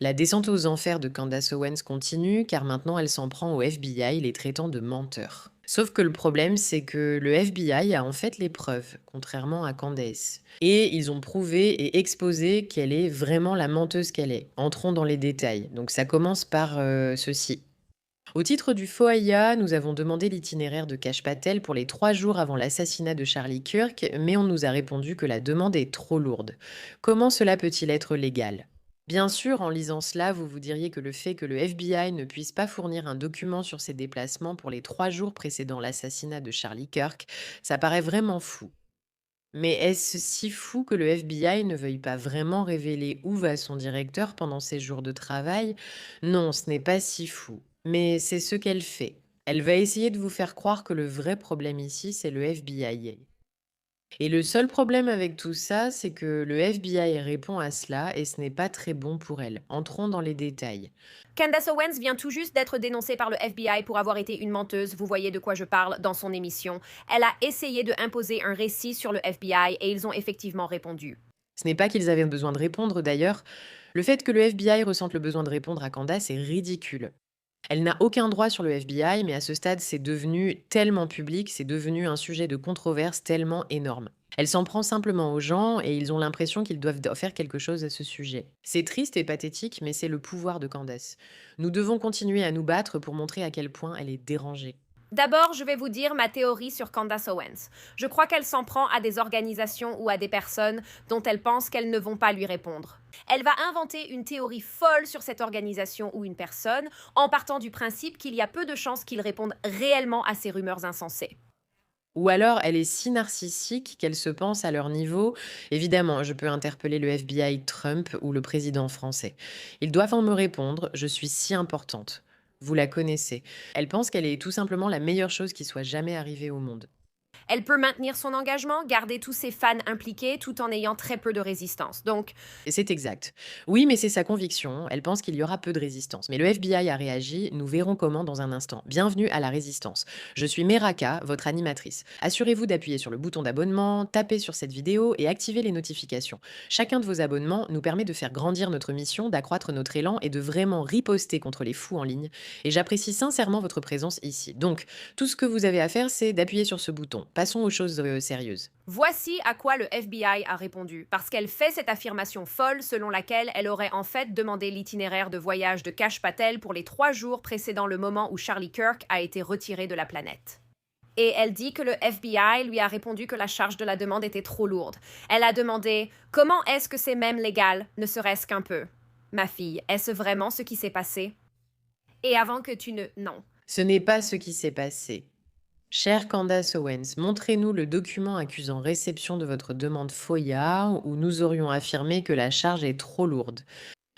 La descente aux enfers de Candace Owens continue car maintenant elle s'en prend au FBI, les traitant de menteurs. Sauf que le problème, c'est que le FBI a en fait les preuves, contrairement à Candace. Et ils ont prouvé et exposé qu'elle est vraiment la menteuse qu'elle est. Entrons dans les détails. Donc ça commence par ceci. Au titre du FOIA, nous avons demandé l'itinéraire de Cash Patel pour les 3 jours avant l'assassinat de Charlie Kirk, mais on nous a répondu que la demande est trop lourde. Comment cela peut-il être légal? Bien sûr, en lisant cela, vous vous diriez que le fait que le FBI ne puisse pas fournir un document sur ses déplacements pour les 3 jours précédant l'assassinat de Charlie Kirk, ça paraît vraiment fou. Mais est-ce si fou que le FBI ne veuille pas vraiment révéler où va son directeur pendant ses jours de travail? Non, ce n'est pas si fou. Mais c'est ce qu'elle fait. Elle va essayer de vous faire croire que le vrai problème ici, c'est le FBI. Et le seul problème avec tout ça, c'est que le FBI répond à cela et ce n'est pas très bon pour elle. Entrons dans les détails. Candace Owens vient tout juste d'être dénoncée par le FBI pour avoir été une menteuse, vous voyez de quoi je parle dans son émission. Elle a essayé de imposer un récit sur le FBI et ils ont effectivement répondu. Ce n'est pas qu'ils avaient besoin de répondre d'ailleurs. Le fait que le FBI ressente le besoin de répondre à Candace est ridicule. Elle n'a aucun droit sur le FBI, mais à ce stade, c'est devenu tellement public, c'est devenu un sujet de controverse tellement énorme. Elle s'en prend simplement aux gens et ils ont l'impression qu'ils doivent faire quelque chose à ce sujet. C'est triste et pathétique, mais c'est le pouvoir de Candace. Nous devons continuer à nous battre pour montrer à quel point elle est dérangée. D'abord, je vais vous dire ma théorie sur Candace Owens. Je crois qu'elle s'en prend à des organisations ou à des personnes dont elle pense qu'elles ne vont pas lui répondre. Elle va inventer une théorie folle sur cette organisation ou une personne en partant du principe qu'il y a peu de chances qu'ils répondent réellement à ces rumeurs insensées. Ou alors, elle est si narcissique qu'elle se pense à leur niveau. Évidemment, je peux interpeller le FBI, Trump ou le président français. Ils doivent en me répondre, je suis si importante. Vous la connaissez. Elle pense qu'elle est tout simplement la meilleure chose qui soit jamais arrivée au monde. Elle peut maintenir son engagement, garder tous ses fans impliqués tout en ayant très peu de résistance. Donc, Et c'est exact. Oui, mais c'est sa conviction. Elle pense qu'il y aura peu de résistance. Mais le FBI a réagi. Nous verrons comment dans un instant. Bienvenue à la résistance. Je suis Meraka, votre animatrice. Assurez-vous d'appuyer sur le bouton d'abonnement, taper sur cette vidéo et activer les notifications. Chacun de vos abonnements nous permet de faire grandir notre mission, d'accroître notre élan et de vraiment riposter contre les fous en ligne. Et j'apprécie sincèrement votre présence ici. Donc, tout ce que vous avez à faire, c'est d'appuyer sur ce bouton. Passons aux choses sérieuses. voici à quoi le FBI a répondu, parce qu'elle fait cette affirmation folle selon laquelle elle aurait en fait demandé l'itinéraire de voyage de Kash Patel pour les 3 jours précédant le moment où Charlie Kirk a été retiré de la planète. Et elle dit que le FBI lui a répondu que la charge de la demande était trop lourde. Elle a demandé comment est-ce que c'est même légal, ne serait-ce qu'un peu. Ma fille, est-ce vraiment ce qui s'est passé? Et avant que tu ne... Non. Ce n'est pas ce qui s'est passé. Chère Candace Owens, montrez-nous le document accusant réception de votre demande FOIA où nous aurions affirmé que la charge est trop lourde.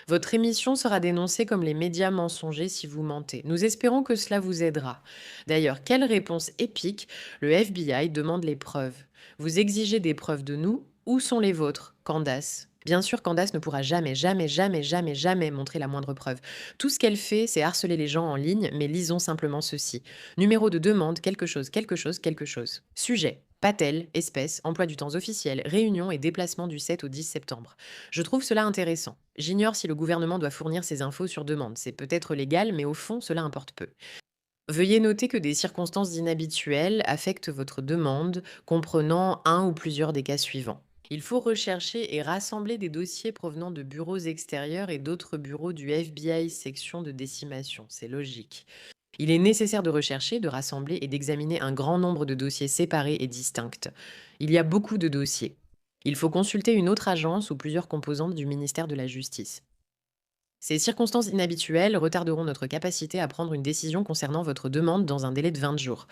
Votre émission sera dénoncée comme les médias mensongers si vous mentez. Nous espérons que cela vous aidera. D'ailleurs, quelle réponse épique! Le FBI demande les preuves. Vous exigez des preuves de nous. Où sont les vôtres, Candace? Bien sûr, Candace ne pourra jamais, jamais, jamais, jamais, jamais montrer la moindre preuve. Tout ce qu'elle fait, c'est harceler les gens en ligne, mais lisons simplement ceci. Numéro de demande, quelque chose, quelque chose, quelque chose. Sujet. Patel, espèce, emploi du temps officiel, réunion et déplacement du 7 au 10 septembre. Je trouve cela intéressant. J'ignore si le gouvernement doit fournir ces infos sur demande. C'est peut-être légal, mais au fond, cela importe peu. Veuillez noter que des circonstances inhabituelles affectent votre demande, comprenant un ou plusieurs des cas suivants. Il faut rechercher et rassembler des dossiers provenant de bureaux extérieurs et d'autres bureaux du FBI section de décimation. C'est logique. Il est nécessaire de rechercher, de rassembler et d'examiner un grand nombre de dossiers séparés et distincts. Il y a beaucoup de dossiers. Il faut consulter une autre agence ou plusieurs composantes du ministère de la Justice. Ces circonstances inhabituelles retarderont notre capacité à prendre une décision concernant votre demande dans un délai de 20 jours.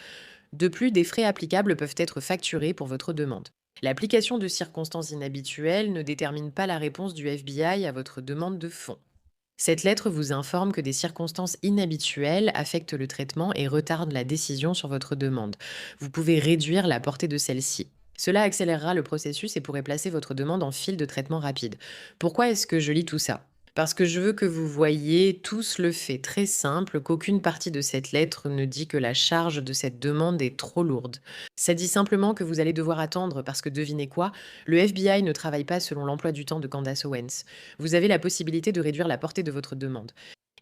De plus, des frais applicables peuvent être facturés pour votre demande. L'application de circonstances inhabituelles ne détermine pas la réponse du FBI à votre demande de fonds. Cette lettre vous informe que des circonstances inhabituelles affectent le traitement et retardent la décision sur votre demande. Vous pouvez réduire la portée de celle-ci. Cela accélérera le processus et pourrait placer votre demande en file de traitement rapide. Pourquoi est-ce que je lis tout ça? Parce que je veux que vous voyiez tous le fait très simple qu'aucune partie de cette lettre ne dit que la charge de cette demande est trop lourde. Ça dit simplement que vous allez devoir attendre parce que devinez quoi? Le FBI ne travaille pas selon l'emploi du temps de Candace Owens. Vous avez la possibilité de réduire la portée de votre demande.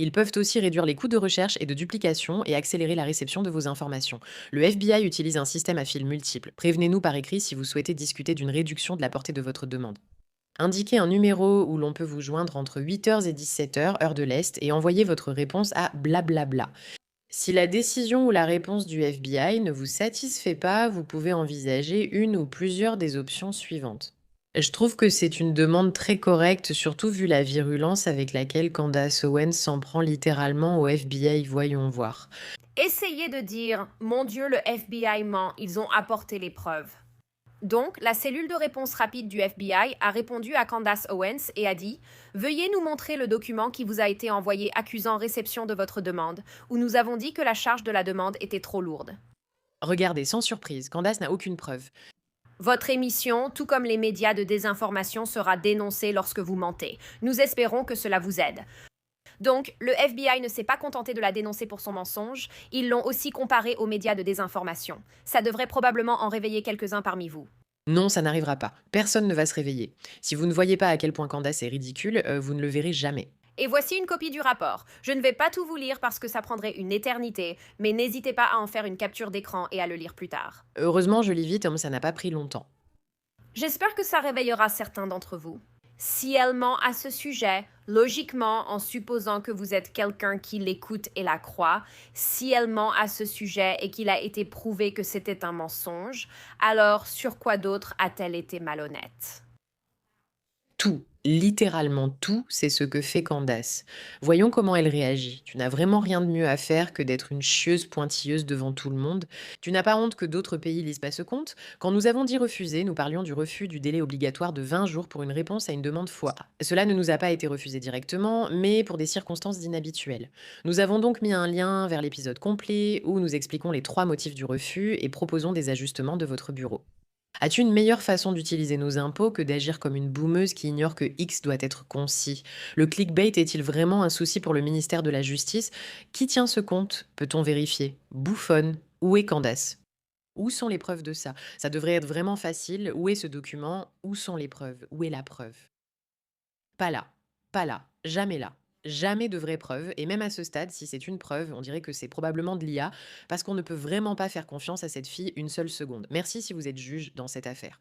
Ils peuvent aussi réduire les coûts de recherche et de duplication et accélérer la réception de vos informations. Le FBI utilise un système à fils multiples. Prévenez-nous par écrit si vous souhaitez discuter d'une réduction de la portée de votre demande. Indiquez un numéro où l'on peut vous joindre entre 8 heures et 17 heures, heure de l'Est, et envoyez votre réponse à blablabla. Si la décision ou la réponse du FBI ne vous satisfait pas, vous pouvez envisager une ou plusieurs des options suivantes. Je trouve que c'est une demande très correcte, surtout vu la virulence avec laquelle Candace Owens s'en prend littéralement au FBI, voyons voir. Essayez de dire Mon Dieu, le FBI ment, ils ont apporté les preuves. Donc, la cellule de réponse rapide du FBI a répondu à Candace Owens et a dit Veuillez nous montrer le document qui vous a été envoyé accusant réception de votre demande, où nous avons dit que la charge de la demande était trop lourde. Regardez, sans surprise, Candace n'a aucune preuve. Votre émission, tout comme les médias de désinformation, sera dénoncée lorsque vous mentez. Nous espérons que cela vous aide. Donc, le FBI ne s'est pas contenté de la dénoncer pour son mensonge, ils l'ont aussi comparée aux médias de désinformation. Ça devrait probablement en réveiller quelques-uns parmi vous. Non, ça n'arrivera pas. Personne ne va se réveiller. Si vous ne voyez pas à quel point Candace est ridicule, vous ne le verrez jamais. Et voici une copie du rapport. Je ne vais pas tout vous lire parce que ça prendrait une éternité, mais n'hésitez pas à en faire une capture d'écran et à le lire plus tard. Heureusement, je lis vite, ça n'a pas pris longtemps. J'espère que ça réveillera certains d'entre vous. Si elle ment à ce sujet, logiquement, en supposant que vous êtes quelqu'un qui l'écoute et la croit, si elle ment à ce sujet et qu'il a été prouvé que c'était un mensonge, alors sur quoi d'autre a-t-elle été malhonnête? Tout, littéralement tout, c'est ce que fait Candace. Voyons comment elle réagit. Tu n'as vraiment rien de mieux à faire que d'être une chieuse pointilleuse devant tout le monde. Tu n'as pas honte que d'autres pays lisent pas ce compte? Quand nous avons dit refuser, nous parlions du refus du délai obligatoire de 20 jours pour une réponse à une demande FOIA. Cela ne nous a pas été refusé directement, mais pour des circonstances inhabituelles. Nous avons donc mis un lien vers l'épisode complet où nous expliquons les 3 motifs du refus et proposons des ajustements de votre bureau. As-tu une meilleure façon d'utiliser nos impôts que d'agir comme une boumeuse qui ignore que X doit être concis? Le clickbait est-il vraiment un souci pour le ministère de la Justice? Qui tient ce compte? Peut-on vérifier? Bouffonne. Où est Candace? Où sont les preuves de ça? Ça devrait être vraiment facile. Où est ce document? Où sont les preuves? Où est la preuve? Pas là. Pas là. Jamais là. Jamais de vraies preuves. Et même à ce stade, si c'est une preuve, on dirait que c'est probablement de l'IA, parce qu'on ne peut vraiment pas faire confiance à cette fille une seule seconde. Merci si vous êtes juge dans cette affaire.